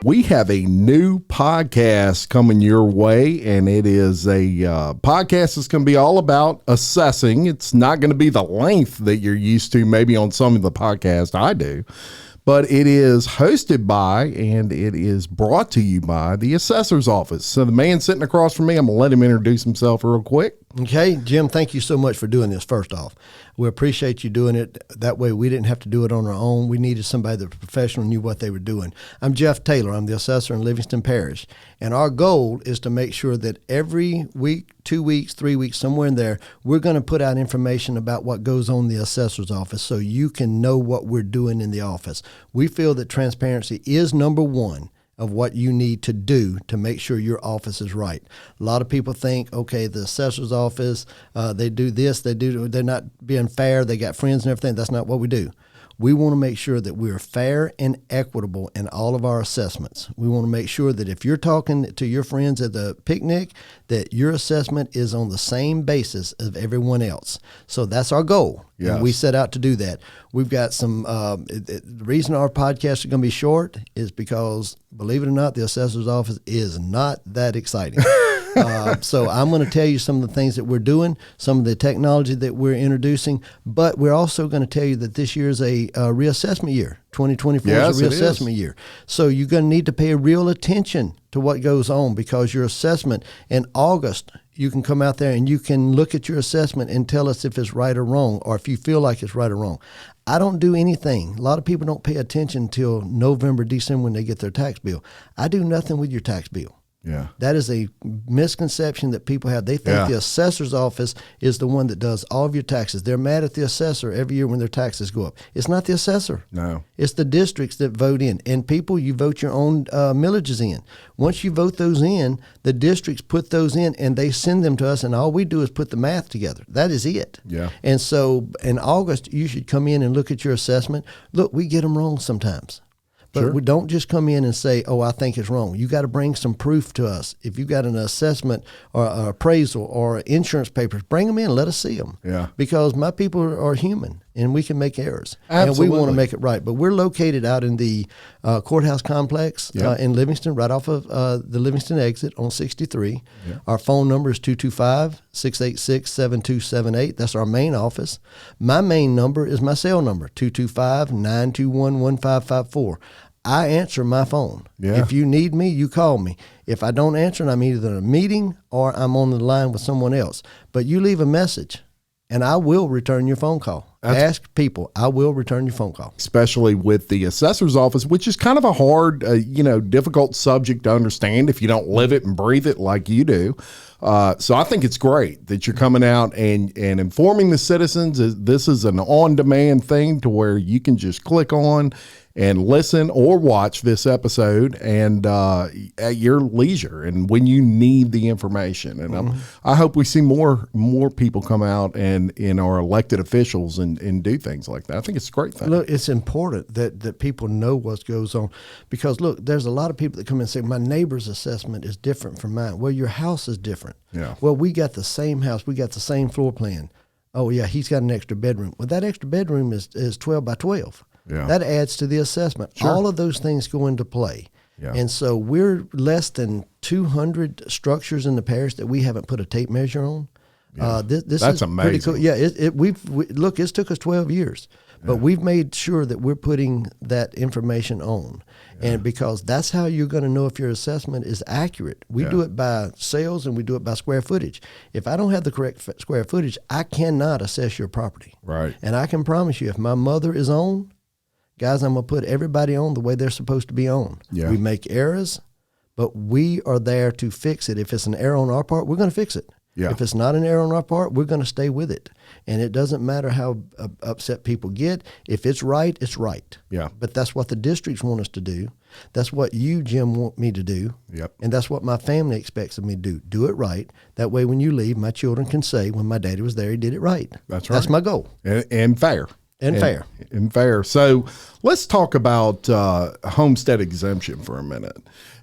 we have a new podcast coming your way, and it is a podcast that's going to be all about assessing. It's not going to be the length that you're used to maybe on some of the podcasts I do, but it is hosted by and it is brought to you by the Assessor's Office. So the man sitting across from me, I'm going to let him introduce himself real quick. Okay, Jim, thank you so much for doing this, first off. We appreciate you doing it. That way we didn't have to do it on our own. We needed somebody that was professional and knew what they were doing. I'm Jeff Taylor. I'm the assessor in Livingston Parish. And our goal is to make sure that every week, 2 weeks, 3 weeks, somewhere in there, we're going to put out information about what goes on in the assessor's office so you can know what we're doing in the office. We feel that transparency is number one of what you need to do to make sure your office is right. A lot of people think, okay, the assessor's office, they do this, they're not being fair, they got friends and everything. That's not what we do. We want to make sure that we are fair and equitable in all of our assessments. We want to make sure that if you're talking to your friends at the picnic, that your assessment is on the same basis as everyone else. So that's our goal. Yes. And we set out to do that. We've got some, the reason our podcast is going to be short is because, believe it or not, the assessor's office is not that exciting. So I'm going to tell you some of the things that we're doing, some of the technology that we're introducing, but we're also going to tell you that this year is a reassessment year. 2024 is a reassessment year. So you're going to need to pay real attention to what goes on, because your assessment in August, you can come out there and you can look at your assessment and tell us if it's right or wrong, or if you feel like it's right or wrong. I don't do anything. A lot of people don't pay attention until November, December when they get their tax bill. I do nothing with your tax bill. Yeah. That is a misconception that people have. They think the assessor's office is the one that does all of your taxes. They're mad at the assessor every year when their taxes go up. It's not the assessor. No. It's the districts that vote in. And people, you vote your own millages in. Once you vote those in, the districts put those in and they send them to us, and all we do is put the math together. That is it. Yeah. And so in August, you should come in and look at your assessment. Look, we get them wrong sometimes. But we don't just come in and say, oh, I think it's wrong. You got to bring some proof to us. If you've got an assessment or an appraisal or insurance papers, bring them in and let us see them. Yeah. Because my people are human and we can make errors. Absolutely. And we want to make it right. But we're located out in the courthouse complex in Livingston, right off of the Livingston exit on 63. Yeah. Our phone number is 225-686-7278. That's our main office. My main number is my cell number, 225-921-1554. I answer my phone. Yeah. If you need me, you call me. If I don't answer, I'm either in a meeting or I'm on the line with someone else. But you leave a message, and I will return your phone call. Ask people. I will return your phone call. Especially with the assessor's office, which is kind of a hard, difficult subject to understand if you don't live it and breathe it like you do. So I think it's great that you're coming out and informing the citizens. This is an on-demand thing to where you can just click on and listen or watch this episode and at your leisure and when you need the information. And I hope we see more people come out and in our elected officials and do things like that. I think it's a great thing. Look, it's important that people know what goes on, because look, there's a lot of people that come in and say, my neighbor's assessment is different from mine. Well, your house is different. Yeah. Well, we got the same house. We got the same floor plan. Oh yeah, he's got an extra bedroom. Well, that extra bedroom is 12 by 12. Yeah. That adds to the assessment. Sure. All of those things go into play. Yeah. And so we're less than 200 structures in the parish that we haven't put a tape measure on. Yeah. This That's is amazing. Pretty cool. Yeah, look, it's took us 12 years, but we've made sure that we're putting that information on. Yeah. And because that's how you're going to know if your assessment is accurate. We do it by sales and we do it by square footage. If I don't have the correct square footage, I cannot assess your property. Right. And I can promise you, if my mother is on, guys, I'm going to put everybody on the way they're supposed to be on. Yeah. We make errors, but we are there to fix it. If it's an error on our part, we're going to fix it. Yeah. If it's not an error on our part, we're going to stay with it. And it doesn't matter how upset people get. If it's right, it's right. Yeah. But that's what the districts want us to do. That's what you, Jim, want me to do. Yep. And that's what my family expects of me to do. Do it right. That way when you leave, my children can say, when my daddy was there, he did it right. That's right. That's my goal. And fair. And fair. And fair. So let's talk about homestead exemption for a minute.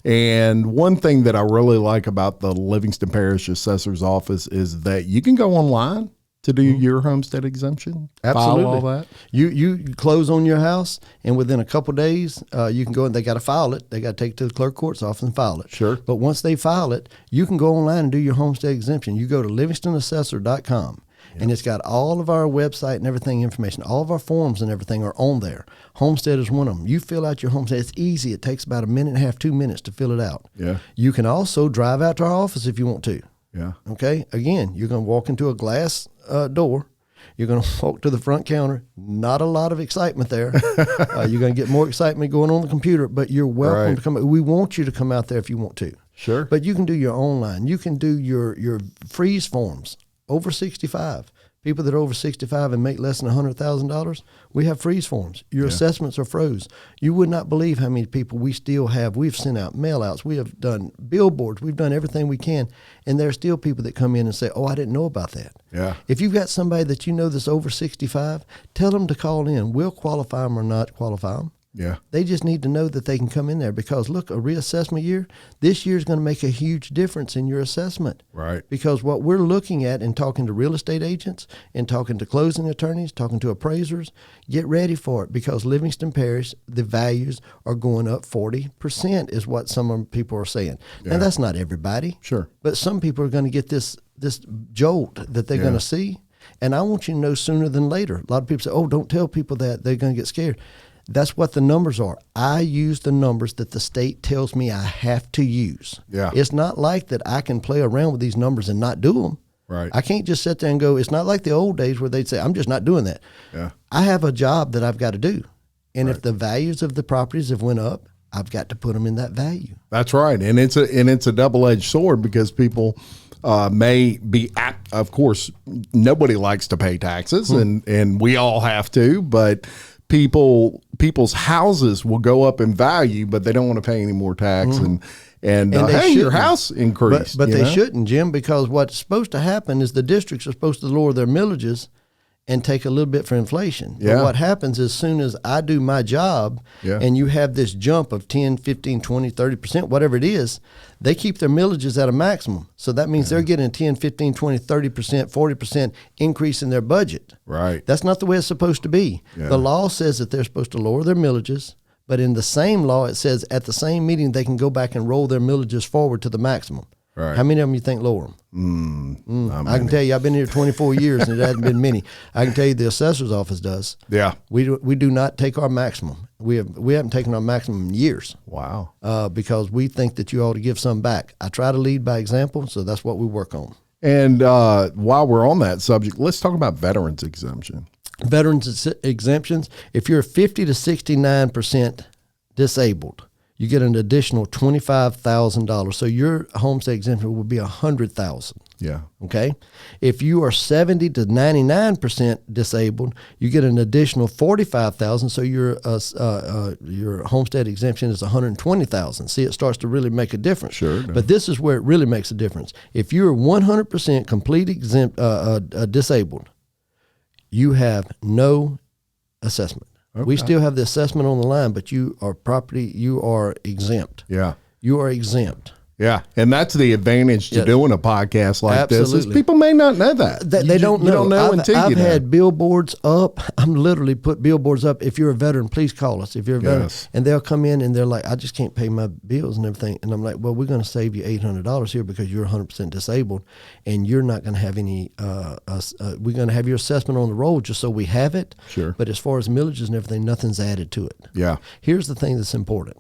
And one thing that I really like about the Livingston Parish Assessor's Office is that you can go online to do your homestead exemption? Absolutely. File all that? You close on your house, and within a couple of days, you can go and they got to file it. They got to take it to the clerk court's office and file it. Sure. But once they file it, you can go online and do your homestead exemption. You go to livingstonassessor.com. And it's got all of our website and everything information. All of our forms and everything are on there. Homestead is one of them. You fill out your homestead. It's easy. It takes about 1.5 minutes, 2 minutes to fill it out. Yeah. You can also drive out to our office if you want to. Yeah. Okay. Again, you're going to walk into a glass door. You're going to walk to the front counter. Not a lot of excitement there. You're going to get more excitement going on the computer, but you're welcome to come. We want you to come out there if you want to. Sure. But you can do your online. You can do your freeze forms. Over 65. People that are over 65 and make less than $100,000, we have freeze forms. Your assessments are froze. You would not believe how many people we still have. We've sent out mail outs. We have done billboards. We've done everything we can. And there are still people that come in and say, oh, I didn't know about that. Yeah. If you've got somebody that you know that's over 65, tell them to call in. We'll qualify them or not qualify them. Yeah. They just need to know that they can come in there because, look, a reassessment year, this year is going to make a huge difference in your assessment. Right. Because what we're looking at in talking to real estate agents and talking to closing attorneys, talking to appraisers, get ready for it because Livingston Parish, the values are going up 40% is what some people are saying. Yeah. Now, that's not everybody. Sure. But some people are going to get this jolt that they're going to see. And I want you to know sooner than later. A lot of people say, oh, don't tell people that. They're going to get scared. That's what the numbers are. I use the numbers that the state tells me I have to use. Yeah. It's not like that I can play around with these numbers and not do them. Right. I can't just sit there and go, it's not like the old days where they'd say, I'm just not doing that. Yeah. I have a job that I've got to do. And Right. if the values of the properties have went up, I've got to put them in that value. That's right. And it's a double-edged sword because people may be of course, nobody likes to pay taxes and we all have to, but people's houses will go up in value, but they don't want to pay any more tax. And hey, your house increased. But they shouldn't, Jim, because what's supposed to happen is the districts are supposed to lower their millages and take a little bit for inflation. Yeah. But what happens as soon as I do my job and you have this jump of 10, 15, 20, 30%, whatever it is, they keep their millages at a maximum. So that means they're getting 10, 15, 20, 30%, 40% increase in their budget. Right. That's not the way it's supposed to be. Yeah. The law says that they're supposed to lower their millages, but in the same law it says at the same meeting they can go back and roll their millages forward to the maximum. Right. How many of them you think lower them? I can tell you, I've been here 24 years and it hasn't been many. I can tell you the assessor's office does. Yeah. We do not take our maximum. We haven't taken our maximum in years. Wow. Because we think that you ought to give some back. I try to lead by example, so that's what we work on. And while we're on that subject, let's talk about veterans exemption. Veterans exemptions, if you're 50 to 69% disabled, you get an additional $25,000. So your homestead exemption will be $100,000. Yeah. Okay. If you are 70 to 99% disabled, you get an additional $45,000. So your homestead exemption is $120,000. See, it starts to really make a difference. Sure. But this is where it really makes a difference. If you're 100% complete disabled, you have no assessment. Okay. We still have the assessment on the line, but you are exempt. Yeah. You are exempt. Yeah, and that's the advantage to doing a podcast like this is people may not know that. They don't know. You don't know until I've you know. had billboards up. I'm literally put billboards up. If you're a veteran, please call us. If you're a veteran, and they'll come in and they're like, I just can't pay my bills and everything. And I'm like, well, we're going to save you $800 here because you're 100% disabled, and you're not going to have any. We're going to have your assessment on the roll just so we have it. Sure. But as far as millages and everything, nothing's added to it. Yeah. Here's the thing that's important.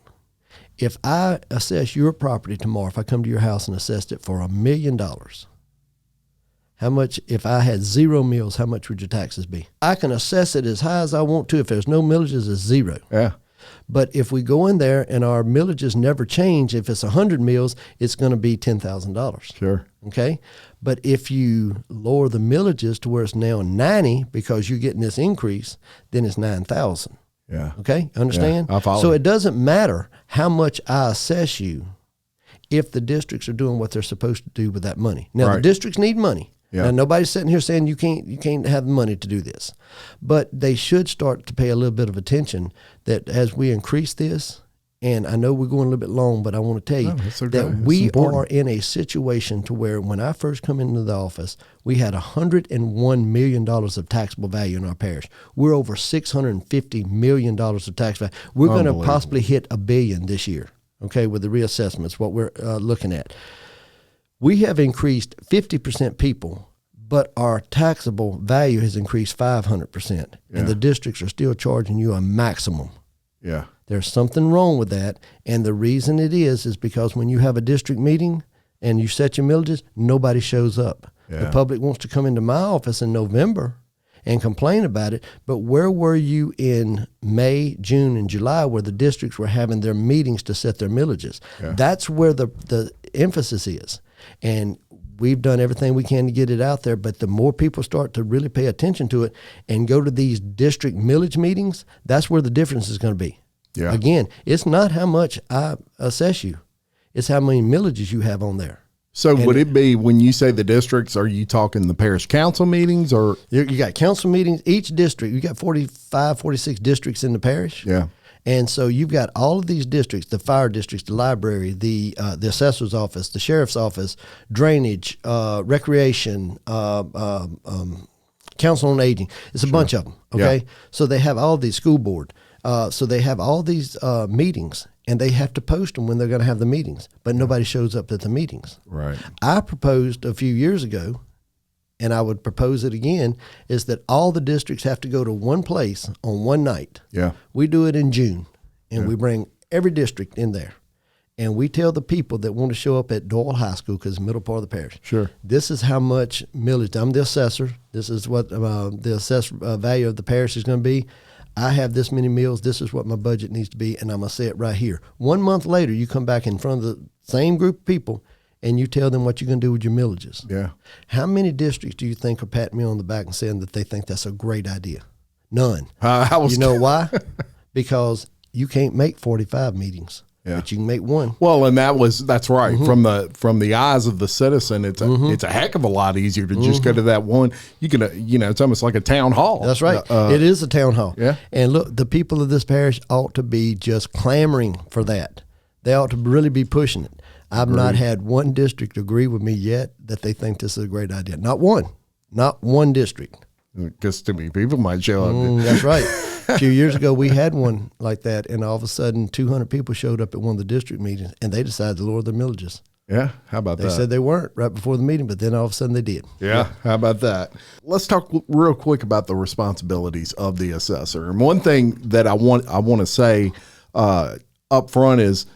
If I assess your property tomorrow, if I come to your house and assessed it for $1 million, how much, if I had 0 mills, how much would your taxes be? I can assess it as high as I want to. If there's no millages, it's 0. Yeah. But if we go in there and our millages never change, if it's 100 mills, it's going to be $10,000. Sure. Okay. But if you lower the millages to where it's now 90 because you're getting this increase, then it's 9,000. Yeah. Okay. Understand? Yeah, I follow. So it doesn't matter how much I assess you if the districts are doing what they're supposed to do with that money. Now, the districts need money. Yeah. Now, nobody's sitting here saying you can't have the money to do this. But they should start to pay a little bit of attention that as we increase this And I know we're going a little bit long, but I want to tell you that we are in a situation to where when I first come into the office, we had $101 million of taxable value in our parish. We're over $650 million of tax value. We're going to possibly hit $1 billion this year, okay, with the reassessments, what we're looking at. We have increased 50% people, but our taxable value has increased 500%, and the districts are still charging you a maximum. Yeah. There's something wrong with that, and the reason it is because when you have a district meeting and you set your millages, nobody shows up. Yeah. The public wants to come into my office in November and complain about it, but where were you in May, June, and July where the districts were having their meetings to set their millages? Yeah. That's where the emphasis is, and we've done everything we can to get it out there, but the more people start to really pay attention to it and go to these district millage meetings, that's where the difference is going to be. Yeah. Again, it's not how much I assess you. It's how many millages you have on there. So would it be, when you say the districts, are you talking the parish council meetings or? You got council meetings. Each district, you got 45, 46 districts in the parish. Yeah. And so you've got all of these districts, the fire districts, the library, the assessor's office, the sheriff's office, drainage, recreation, council on aging. It's a bunch of them, okay? Yeah. So they have all these, school board. So they have all these meetings, and they have to post them when they're going to have the meetings, but nobody shows up at the meetings. Right. I proposed a few years ago, and I would propose it again, is that all the districts have to go to one place on one night. Yeah. We do it in June, and we bring every district in there. And we tell the people that want to show up at Doyle High School, because it's the middle part of the parish. Sure. This is how much millage. I'm the assessor. This is what the assessed value of the parish is going to be. I have this many meals. This is what my budget needs to be, and I'm going to say it right here. 1 month later, you come back in front of the same group of people, and you tell them what you're going to do with your millages. Yeah. How many districts do you think are patting me on the back and saying that they think that's a great idea? None. You know why? Because you can't make 45 meetings. Yeah. But you can make one. Well, and that's right. Mm-hmm. From the eyes of the citizen, it's a heck of a lot easier to just go to that one. You can, it's almost like a town hall. That's right. It is a town hall. Yeah. And look, the people of this parish ought to be just clamoring for that. They ought to really be pushing it. I've not had one district agree with me yet that they think this is a great idea. Not one. Not one district. Because too many people might show up. That's right. A few years ago, we had one like that, and all of a sudden, 200 people showed up at one of the district meetings, and they decided to lower their millages. Yeah, how about that? They said they weren't right before the meeting, but then all of a sudden they did. Yeah, how about that? Let's talk real quick about the responsibilities of the assessor. And one thing that I want to say up front is,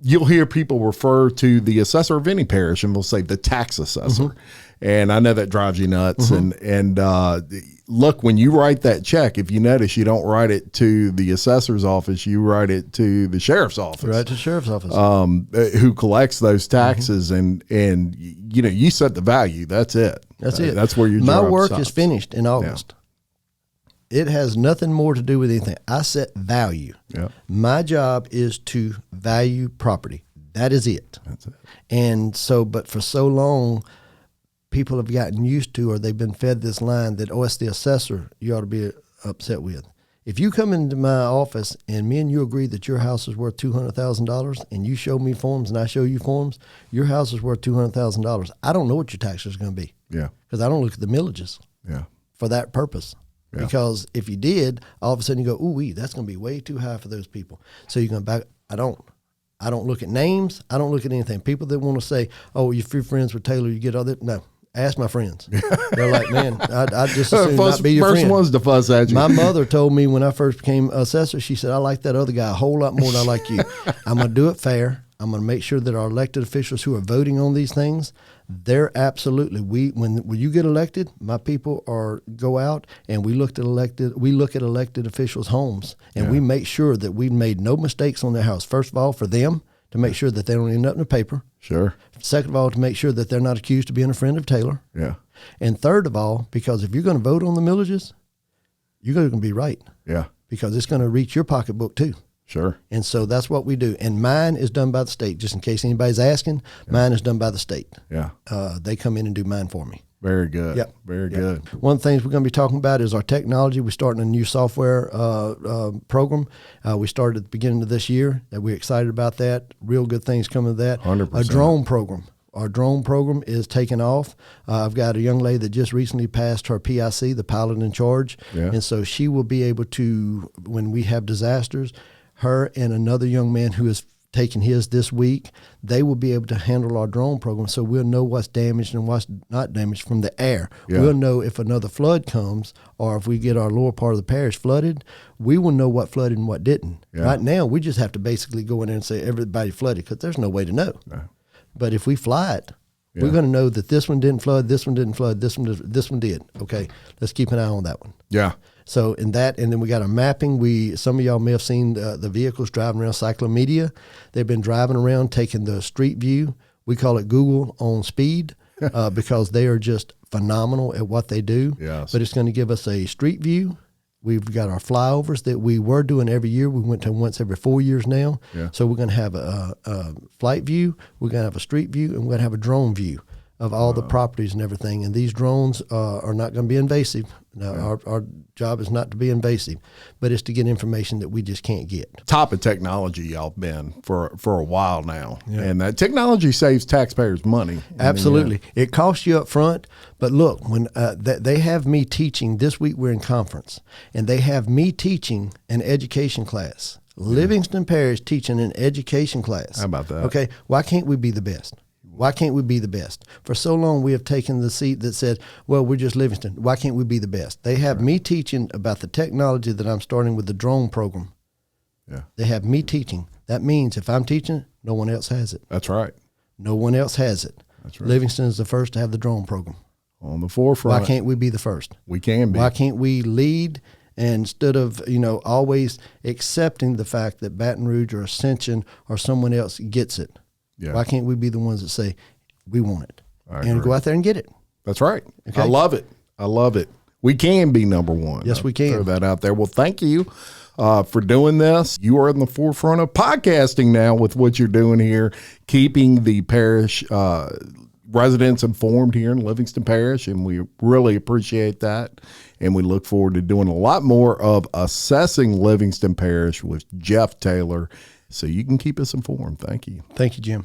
you'll hear people refer to the assessor of any parish, and they'll say the tax assessor. And I know that drives you nuts. And look, when you write that check, if you notice, you don't write it to the assessor's office, you write it to the sheriff's office. Right, to the sheriff's office. Who collects those taxes, and you set the value. That's it. That's it. That's where your My job work stops. is finished in August. Yeah. It has nothing more to do with anything. I set value. Yeah. My job is to value property. That is it. That's it. And so, but for so long, people have gotten used to, or they've been fed this line that, oh, it's the assessor you ought to be upset with. If you come into my office and me and you agree that your house is worth $200,000 and you show me forms and I show you forms, your house is worth $200,000. I don't know what your taxes are going to be. Yeah. Because I don't look at the millages. Yeah. For that purpose. Yeah. Because if you did, all of a sudden you go, ooh, that's going to be way too high for those people. So you're going back. I don't look at names. I don't look at anything. People that want to say, oh, if you're friends with Taylor, you get all that. No. Ask my friends. They're like, man, I just assume not be your friend. First one's to fuss at you. My mother told me when I first became assessor, she said, I like that other guy a whole lot more than I like you. I'm going to do it fair. I'm going to make sure that our elected officials who are voting on these things, they're absolutely, when you get elected, my people go out and we look at elected officials' homes, and we make sure that we made no mistakes on their house. First of all, for them, to make sure that they don't end up in the paper. Sure. Second of all, to make sure that they're not accused of being a friend of Taylor. Yeah. And third of all, because if you're going to vote on the millages, you're going to be right. Yeah. Because it's going to reach your pocketbook too. Sure. And so that's what we do. And mine is done by the state. Just in case anybody's asking, mine is done by the state. Yeah. They come in and do mine for me. Very good. Yep. Very good. One of the things we're going to be talking about is our technology. We're starting a new software program. We started at the beginning of this year, and we're excited about that. Real good things coming to that. 100%. A drone program. Our drone program is taking off. I've got a young lady that just recently passed her PIC, the pilot in charge. Yeah. And so she will be able to, when we have disasters, her and another young man who is taking his this week, they will be able to handle our drone program, so we'll know what's damaged and what's not damaged from the air. Yeah. We'll know if another flood comes, or if we get our lower part of the parish flooded, we will know what flooded and what didn't. Yeah. Right now, we just have to basically go in there and say everybody flooded, because there's no way to know. No. But if we fly it, Yeah. we're going to know that this one didn't flood, this one didn't flood, this one did. Okay, let's keep an eye on that one. Yeah. So in that, and then we got our mapping. Some of y'all may have seen the vehicles driving around cyclomedia. They've been driving around taking the street view. We call it Google on speed because they are just phenomenal at what they do. Yes. But it's going to give us a street view. We've got our flyovers that we were doing every year. We went to once every 4 years now. Yeah. So we're going to have a flight view. We're going to have a street view, and we're going to have a drone view of all the properties and everything. And these drones are not going to be invasive. Now, our job is not to be invasive, but it's to get information that we just can't get. Top of technology y'all been for a while now. Yeah. And that technology saves taxpayers money. Absolutely. It costs you up front, but look, when they have me teaching, this week we're in conference, and they have me teaching an education class. Livingston Parish teaching an education class. How about that? Okay, why can't we be the best? Why can't we be the best? For so long, we have taken the seat that said, well, we're just Livingston. Why can't we be the best? They have me teaching about the technology that I'm starting with the drone program. Yeah. They have me teaching. That means if I'm teaching, no one else has it. That's right. No one else has it. That's right. Livingston is the first to have the drone program. On the forefront. Why can't we be the first? We can be. Why can't we lead instead of, always accepting the fact that Baton Rouge or Ascension or someone else gets it? Yeah. Why can't we be the ones that say, we want it? I And agree. go out there and get it. That's right. Okay. I love it. I love it. We can be number one. Yes, we can. Throw that out there. Well, thank you for doing this. You are in the forefront of podcasting now with what you're doing here, keeping the parish residents informed here in Livingston Parish, and we really appreciate that. And we look forward to doing a lot more of Assessing Livingston Parish with Jeff Taylor, so you can keep us informed. Thank you. Thank you, Jim.